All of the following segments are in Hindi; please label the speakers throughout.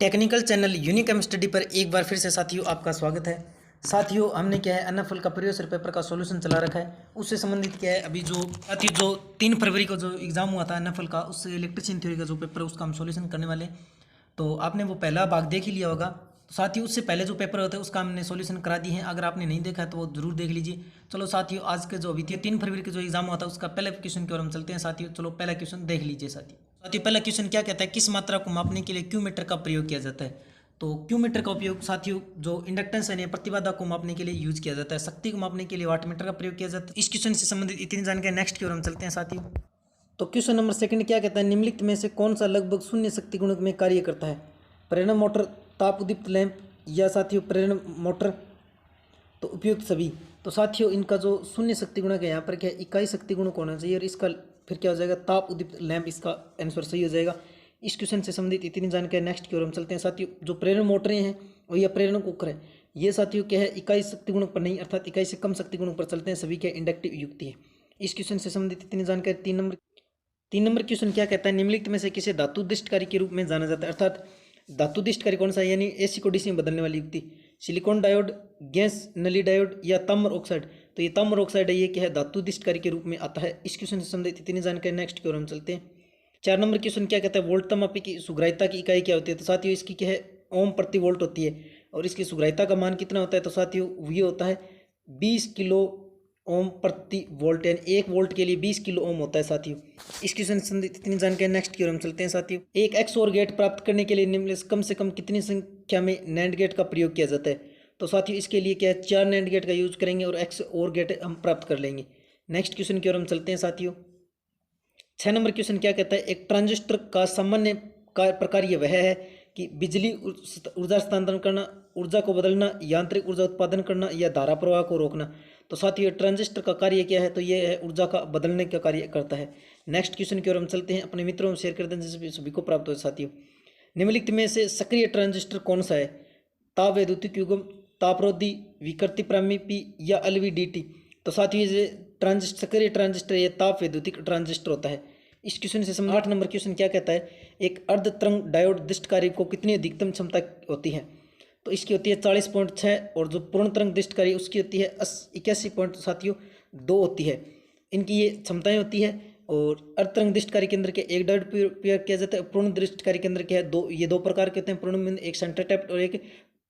Speaker 1: टेक्निकल चैनल यूनिकम स्टडी पर एक बार फिर से साथियों आपका स्वागत है। साथियों हमने क्या है एनएफएल का प्रीवियस ईयर पेपर का सॉल्यूशन चला रखा है। उससे संबंधित क्या है अभी जो साथियों जो 3 फरवरी को जो एग्जाम हुआ था एनएफएल का, उससे इलेक्ट्रिशियन थ्योरी का जो पेपर है उसका हम सॉल्यूशन करने वाले हैं। तो आपने वो पहला भाग देख ही लिया होगा। तो साथियों उससे पहले जो पेपर होता है उसका हमने सॉल्यूशन करा दी है। अगर आपने नहीं देखा है तो वो जरूर देख लीजिए। चलो साथियों आज के जो अभी 3 फरवरी के जो एग्जाम हुआ था उसका पहले क्वेश्चन की ओर हम चलते हैं। साथियों चलो पहला क्वेश्चन देख लीजिए। साथियों पहला क्वेश्चन क्या कहता है, किस मात्रा को मापने के लिए क्यू मीटर का प्रयोग किया जाता है। तो क्यू मीटर का उपयोग साथियों जो इंडक्टेंस है प्रतिबाधा को मापने के लिए यूज किया जाता है। शक्ति को मापने के लिए वाट मीटर का प्रयोग किया जाता है। इस क्वेश्चन से संबंधित इतनी जानकारी नेक्स्ट की ओर हम चलते हैं साथियों। तो क्वेश्चन नंबर सेकंड क्या कहता है, निम्नलिखित में से कौन सा लगभग शून्य शक्ति गुणक में कार्य करता है। प्रेरण मोटर, ताप उद्दीप्त लैंप या साथियों प्रेरण मोटर। तो उपयुक्त सभी। तो साथियों इनका जो शून्य शक्ति गुणक है यहाँ पर क्या इकाई शक्ति गुणक होना चाहिए और इसका फिर क्या हो जाएगा ताप उद्दीप्त लैंप, इसका आंसर सही हो जाएगा। इस क्वेश्चन से संबंधित इतनी जानकारी नेक्स्ट की ओर हम चलते हैं साथियों। जो प्रेरण मोटरें हैं और या प्रेरण कुकर है ये साथियों क्या है इकाई शक्ति गुणक पर नहीं अर्थात इकाई से कम शक्ति गुणक पर चलते हैं। सभी क्या इंडक्टिव युक्ति है। इस क्वेश्चन से संबंधित इतनी जानकारी। 3 नंबर क्वेश्चन क्या कहता है, निम्नलिखित में से किसे धातु दिष्टकारी के रूप में जाना जाता है। अर्थात धातु दिष्टकारी कौन सा है, यानी एसी को डीसी में बदलने वाली युक्ति। सिलिकॉन डायोड, गैस नली डायोड या ताम्र ऑक्साइड। तो ये ताम्र ऑक्साइड है, ये क्या है धातु दिष्टकारी के रूप में आता है। इस क्वेश्चन से संबंधित इतनी जानकारी नेक्स्ट की ओर हम चलते हैं। 4 नंबर क्वेश्चन क्या कहता है, वोल्टतामापी की सुग्राह्यता की इकाई क्या होती है। तो साथियों इसकी क्या है ओम प्रति वोल्ट होती है और इसकी सुग्राह्यता का मान कितना होता है। तो साथियों ये होता है 20 किलो ओम प्रति वोल्ट, यानी 1 वोल्ट के लिए 20 किलो ओम होता है साथियों। इस क्वेश्चन से संबंधित इतनी जानकारी नेक्स्ट की ओर हम चलते हैं साथियों। एक XOR गेट प्राप्त करने के लिए निम्न कम से कम कितनी संख्या में नैंड गेट का प्रयोग किया जाता है। तो साथियों इसके लिए क्या है 4 नैंड गेट का यूज करेंगे और XOR गेट हम प्राप्त कर लेंगे। नेक्स्ट क्वेश्चन की ओर हम चलते हैं साथियों। 6 नंबर क्वेश्चन क्या कहता है, एक ट्रांजिस्टर का सामान्य प्रकार यह वह है कि बिजली ऊर्जा हस्तांतरण करना, ऊर्जा को बदलना, यांत्रिक ऊर्जा उत्पादन करना या धारा प्रवाह को रोकना। तो साथियों ट्रांजिस्टर का कार्य क्या है, तो ये है ऊर्जा का बदलने का कार्य करता है। नेक्स्ट क्वेश्चन की ओर हम चलते हैं। अपने मित्रों में शेयर कर दें जिससे सभी को प्राप्त हो साथियों। निम्नलिखित में से सक्रिय ट्रांजिस्टर कौन सा है, ताप वैद्युतिक युग्म, तापरोधी, विकृति प्रामीपी या LVDT। तो साथियों ये ट्रांजिस्टर सक्रिय ट्रांजिस्टर ये ताप वैद्युतिक ट्रांजिस्टर होता है। इस क्वेश्चन से 8 नंबर क्वेश्चन क्या कहता है, एक अर्ध तरंग डायोड दिष्टकारी को कितनी अधिकतम क्षमता होती है। तो इसकी होती है 40.6 और जो पूर्ण तरंग दिष्टकारी उसकी होती है 81.2 होती है। इनकी ये क्षमताएं होती है। और अर्ध तरंग दिष्टकारी केंद्र के एक डायोड प्रयोग किया जाता है। पूर्ण दिष्टकारी केंद्र के है ये दो प्रकार के होते हैं, पूर्ण एक सेंटर टैप्ड और एक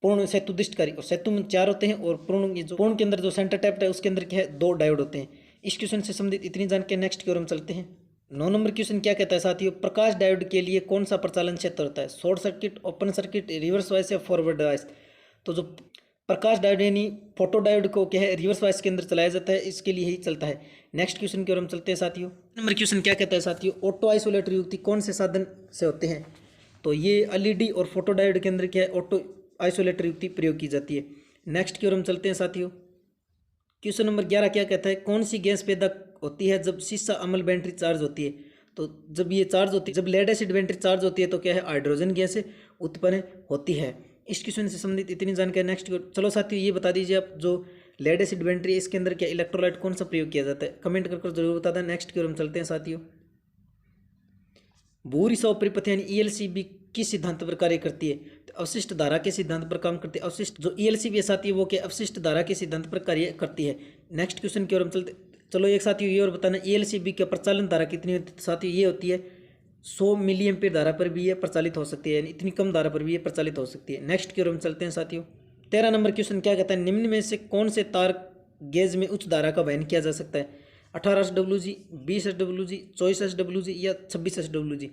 Speaker 1: पूर्ण सेतु दिष्टकारी। और सेतु में 4 होते हैं और पूर्ण ये जो पूर्ण के अंदर जो सेंटर टैप्ड है उसके अंदर क्या है 2 डायोड होते हैं। इस क्वेश्चन से संबंधित इतनी जानकारी नेक्स्ट की ओर हम चलते हैं। 9 नंबर क्वेश्चन क्या कहता है साथियों, प्रकाश डायोड के लिए कौन सा प्रचालन क्षेत्र होता है, short circuit, open circuit, reverse bias या फॉरवर्ड वाइस। तो जो प्रकाश डायोड यानी फोटो डायोड को क्या है रिवर्स वाइस के अंदर चलाया जाता है, इसके लिए ही चलता है। नेक्स्ट क्वेश्चन की ओर हम चलते हैं साथियों। नंबर क्वेश्चन क्या कहता है साथियों, ऑटो आइसोलेटर युक्ति कौन से साधन से होते हैं। तो ये LED और फोटो डायोड के अंदर क्या है ऑटो आइसोलेटर युक्ति प्रयोग की जाती है। नेक्स्ट की ओर हम चलते हैं साथियों। क्वेश्चन नंबर 11 क्या कहता है, कौन सी गैस पैदा होती है जब सीसा अम्ल बैटरी चार्ज होती है। तो जब ये चार्ज होती है, जब लेड एसिड बैटरी चार्ज होती है तो क्या है हाइड्रोजन गैस उत्पन्न होती है। इस क्वेश्चन से संबंधित इतनी जानकारी नेक्स्ट। चलो साथियों ये बता दीजिए आप, जो लेड एसिड बैटरी है इसके अंदर क्या इलेक्ट्रोलाइट कौन सा प्रयोग किया जाता है, कमेंट कर जरूर बता दें। नेक्स्ट की ओर हम चलते हैं साथियों। भू-रिसाव परिपथ यानी ELCB किस सिद्धांत पर कार्य करती है। तो अवशिष्ट धारा के सिद्धांत पर काम करती है। अवशिष्ट जो ELCB साथी है वो क्या अवशिष्ट धारा के सिद्धांत पर कार्य करती है। नेक्स्ट क्वेश्चन की ओर हम चलते। चलो एक साथियों ये और बताना ELCB का प्रचालन धारा कितनी होती है। साथियों ये होती है 100 मिली एम्पीयर धारा पर भी ये प्रचालित हो सकती है, यानी इतनी कम धारा पर भी ये प्रचालित हो सकती है। नेक्स्ट की ओर हम चलते हैं साथियों। 13 नंबर क्वेश्चन क्या कहता है, निम्न में से कौन से तार गेज में उच्च धारा का वहन किया जा सकता है। 18 SWG, 20 SWG, 24 SWG या 26 SWG।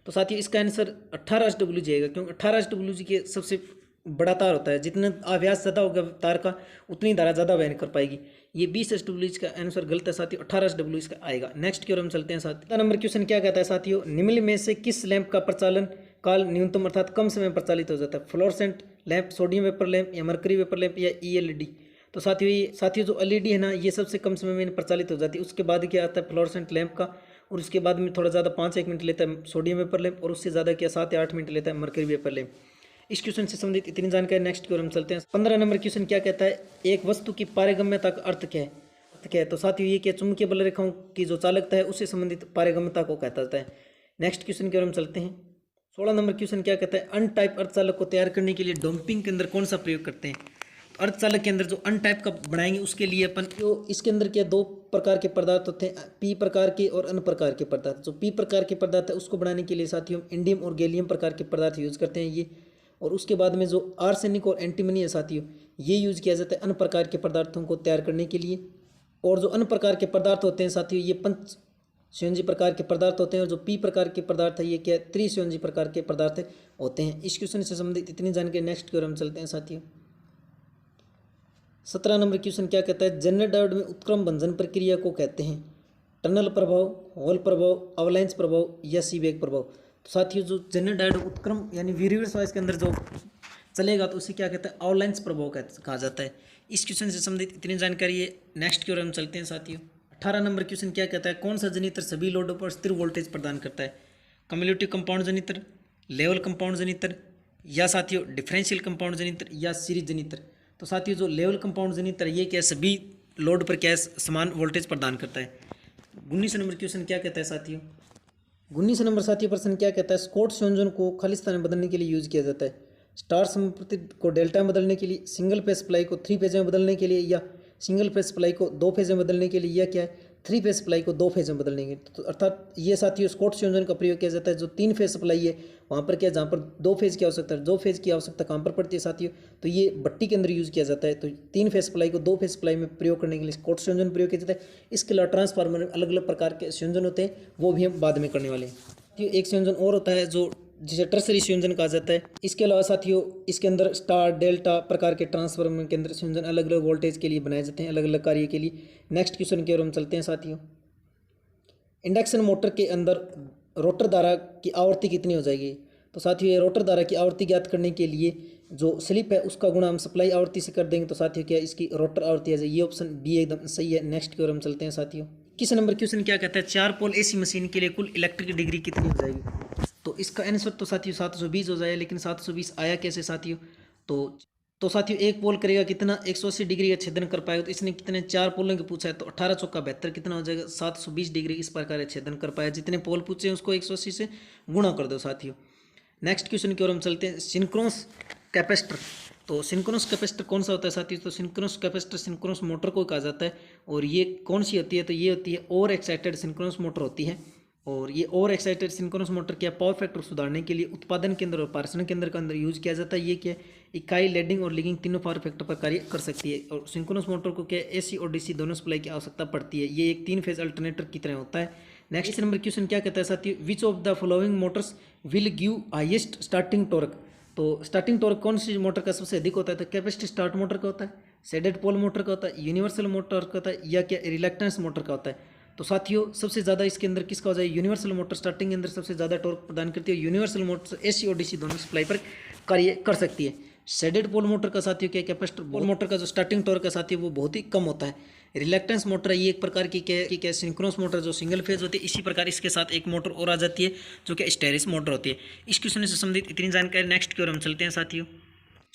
Speaker 1: तो साथियों इसका आंसर 18 SWG आएगा, क्योंकि 18 SWG के सबसे बड़ा तार होता है। जितना अभ्यास ज़्यादा होगा तार का उतनी धारा ज़्यादा वहन कर पाएगी। ये 20 SWG का आंसर गलत है साथियों, 18 SWG का आएगा। नेक्स्ट की ओर हम चलते हैं साथियों। नंबर क्वेश्चन क्या कहता है साथियों, निम्न में से किस लैंप का प्रचालन काल न्यूनतम अर्थात कम समय में प्रचालित हो जाता है। Fluorescent lamp, sodium vapour lamp या मरकरी वेपर लैंप या ELD। तो साथियों जो LED है ना ये सबसे कम समय में प्रचालित हो जाती है। उसके बाद क्या आता है फ्लोरोसेंट लैंप का, और उसके बाद में थोड़ा ज़्यादा 5-1 मिनट लेता है सोडियम वेपर लैंप, और उससे ज़्यादा क्या 7 या 8 मिनट लेता है मरकरी वेपर लैंप। इस क्वेश्चन से संबंधित इतनी जानकारी नेक्स्ट की ओर हम चलते हैं। 15 नंबर क्वेश्चन क्या कहता है, एक वस्तु की पारगम्यता का अर्थ क्या है। तो साथियों ये क्या चुंबकीय बल रेखाओं की जो चालकता है उससे संबंधित पारगम्यता को कहता है। नेक्स्ट क्वेश्चन की ओर हम चलते हैं। 16 नंबर क्वेश्चन क्या कहता है, अन टाइप अर्धचालक को तैयार करने के लिए डंपिंग के अंदर कौन सा प्रयोग करते हैं। तो अर्धचालक के अंदर जो अन टाइप का बनाएंगे उसके लिए अपन जो इसके अंदर क्या दो प्रकार के पदार्थ होते हैं, पी प्रकार के और अन प्रकार के पदार्थ। जो पी प्रकार के पदार्थ है उसको बनाने के लिए साथियों इंडियम और गैलियम प्रकार के पदार्थ यूज करते हैं ये। और उसके बाद में जो आर्सेनिक और एंटीमनी है साथियों, ये यूज किया जाता है अन प्रकार के पदार्थों को तैयार करने के लिए। और जो अन प्रकार के पदार्थ होते हैं साथियों, ये पंच संयोजी प्रकार के पदार्थ होते हैं। और जो पी प्रकार के पदार्थ है ये क्या त्रिसंयोजी प्रकार के पदार्थ होते हैं। इस क्वेश्चन से संबंधित इतनी जानकारी। नेक्स्ट की ओर हम चलते हैं साथियों। 17 नंबर क्वेश्चन क्या कहता है, जेनरेट डायोड में उत्क्रम भंजन प्रक्रिया को कहते हैं टनल प्रभाव, हॉल प्रभाव, अवलांच प्रभाव या सीबेक प्रभाव। तो साथियों जो जेनरेट डायोड उत्क्रम यानी रिवर्स वाइज के अंदर जो चलेगा तो उसे क्या कहता है, अवलांच प्रभाव कहा जाता है। इस क्वेश्चन से संबंधित इतनी जानकारी है। नेक्स्ट की ओर हम चलते हैं साथियों। 18 नंबर क्वेश्चन क्या कहता है, कौन सा जनित्र सभी लोडों पर स्थिर वोल्टेज प्रदान करता है। कम्युलेटिव कंपाउंड जनित्र, लेवल कंपाउंड जनित्र या साथियों डिफरेंशियल कंपाउंड जनित्र या सीरीज जनित्र। तो साथियों जो लेवल कंपाउंड जनित्र ये क्या सभी लोड पर क्या समान वोल्टेज प्रदान करता है। 19 नंबर क्वेश्चन क्या कहता है साथियों, 19 नंबर साथियों प्रश्न क्या कहता है, स्कॉट संयोजन को खालिस्तान में बदलने के लिए यूज किया जाता है। स्टार समप्रति को डेल्टा में बदलने के लिए, सिंगल फेज सप्लाई को 3 फेज में बदलने के लिए या सिंगल फेज सप्लाई को 2 फेज में बदलने के लिए या क्या है 3 फेज सप्लाई को 2 फेज में बदलने के लिए। तो अर्थात ये साथियों स्कॉट संयोजन का प्रयोग किया जाता है। जो 3 फेज सप्लाई है वहाँ पर क्या, जहाँ पर 2 फेज की आवश्यकता है, 2 फेज की आवश्यकता कहाँ पर पड़ती है साथियों, तो ये भट्टी के अंदर यूज किया जाता है। तो 3 फेज सप्लाई को 2 फेज सप्लाई में प्रयोग करने के लिए स्कॉट संयोजन प्रयोग किया जाता है। इसके अलावा ट्रांसफार्मर में अलग अलग प्रकार के संयोजन होते हैं, वो भी हम बाद में करने वाले हैं। एक संयोजन और होता है जो जिसे टर्सरी संयोजन कहा जाता है। इसके अलावा साथियों इसके अंदर स्टार डेल्टा प्रकार के ट्रांसफार्मर के अंदर संयोजन अलग अलग वोल्टेज के लिए बनाए जाते हैं, अलग अलग कार्य के लिए। नेक्स्ट क्वेश्चन की ओर हम चलते हैं साथियों। इंडक्शन मोटर के अंदर रोटर धारा की आवृत्ति कितनी हो जाएगी। तो साथियों ये रोटर धारा की आवृत्ति ज्ञात करने के लिए जो स्लिप है उसका गुणा हम सप्लाई आवृत्ति से कर देंगे। तो साथियों क्या इसकी रोटर आवृत्ति आ जाएगी। ये ऑप्शन बी एकदम सही है। नेक्स्ट की ओर हम चलते हैं साथियों। 21 नंबर क्वेश्चन क्या कहता है, 4 पोल एसी मशीन के लिए कुल इलेक्ट्रिक डिग्री कितनी हो जाएगी। तो इसका आंसर तो साथियों 720 हो जाए, लेकिन 720 आया कैसे साथियों। तो साथियों एक पोल करेगा कितना 180 डिग्री का छेदन कर पाएगा। तो इसने कितने 4 पोलों के पूछा है, तो 18 चौका 72 कितना हो जाएगा 720 डिग्री इस प्रकार छेदन कर पाया। जितने पोल पूछे हैं उसको 180 से गुणा कर दो साथियों। नेक्स्ट क्वेश्चन की ओर हम चलते हैं। सिंक्रोनस कैपेसिटर, तो सिंक्रोनस कैपेसिटर कौन सा होता है साथियों। तो सिंक्रोनस कैपेसिटर सिंक्रोनस मोटर को कहा जाता है। और ये कौन सी होती है, तो ये होती है ओवर एक्साइटेड सिंक्रोनस मोटर होती है। और ये ओवर एक्साइटेड सिंक्रोनस मोटर क्या पावर फैक्टर सुधारने के लिए उत्पादन के अंदर और पार्षण के अंदर यूज किया जाता है। ये क्या इकाई लीडिंग और लीडिंग तीनों पावर फैक्टर पर कार्य कर सकती है। और सिंक्रोनस मोटर को क्या एसी और डीसी दोनों सप्लाई की आवश्यकता पड़ती है। ये एक 3 फेज अल्टरनेटर की तरह होता है। नेक्स्ट नंबर क्वेश्चन क्या कहता है साथियों, which of the following Motors will give highest starting torque. तो स्टार्टिंग टॉर्क कौन सी मोटर का सबसे अधिक होता है। तो कैपेसिटी स्टार्ट मोटर का होता है, शेडेड पोल मोटर का होता है, यूनिवर्सल मोटर का होता है या क्या रिलक्टेंस मोटर का होता है। तो साथियों सबसे ज़्यादा इसके अंदर किसका हो जाए, यूनिवर्सल मोटर स्टार्टिंग के अंदर सबसे ज़्यादा टॉर्क प्रदान करती है। यूनिवर्सल मोटर एसी और डीसी दोनों सप्लाई पर कार्य कर सकती है। शेडेड पोल मोटर का साथियों क्या कैपेसिटर पोल मोटर का जो स्टार्टिंग टॉर्क का साथियों वो बहुत ही कम होता है। रिलक्टेंस मोटर है ये एक प्रकार की क्या सिंक्रोनस मोटर जो सिंगल फेज होती है। इसी प्रकार इसके साथ एक मोटर और आ जाती है जो कि स्टेरिस मोटर होती है। इस क्वेश्चन से संबंधित इतनी जानकारी। नेक्स्ट की ओर हम चलते हैं साथियों।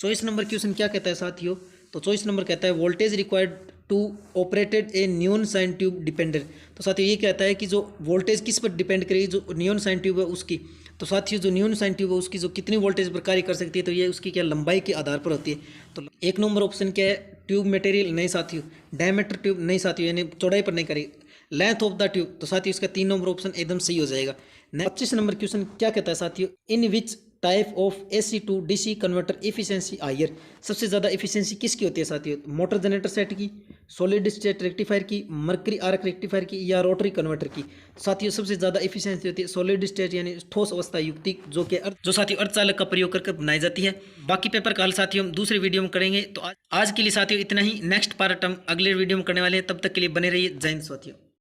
Speaker 1: 24 नंबर क्वेश्चन क्या कहता है साथियों, तो 24 नंबर कहता है voltage required to operated a neon sign tube dependent. तो साथियों ये कहता है कि जो वोल्टेज किस पर डिपेंड करेगी, जो नियॉन साइन ट्यूब है उसकी। तो साथियों जो नियॉन साइन ट्यूब है उसकी जो कितनी वोल्टेज पर कार्य कर सकती है, तो ये उसकी क्या लंबाई के आधार पर होती है। तो 1 नंबर ऑप्शन क्या है, ट्यूब मटेरियल नहीं साथियों, डायमीटर ट्यूब नहीं साथियों, यानी चौड़ाई पर नहीं करेगी। लेंथ ऑफ द ट्यूब, तो साथियों इसका 3 नंबर ऑप्शन एकदम सही हो जाएगा। 25 नंबर क्वेश्चन क्या कहता है साथियों, in which type of AC to DC converter efficiency higher. सबसे ज़्यादा एफिशिएंसी किसकी होती है साथियों, मोटर जनरेटर सेट की, सॉलिड स्टेट रेक्टिफायर की, मर्करी आर्क रेक्टिफायर की या रोटरी कन्वर्टर की। साथियों सबसे ज़्यादा एफिशिएंसी होती है सॉलिड स्टेट यानी ठोस अवस्था युक्ति, जो साथियों अर्धचालक का प्रयोग करके बनाई जाती है। बाकी पेपर का हल साथियों हम दूसरे वीडियो में करेंगे। तो आज के लिए साथियों इतना ही। नेक्स्ट पार्ट हम अगले वीडियो में करने वाले हैं। तब तक के लिए बने रहिए। जय हिंद साथियों।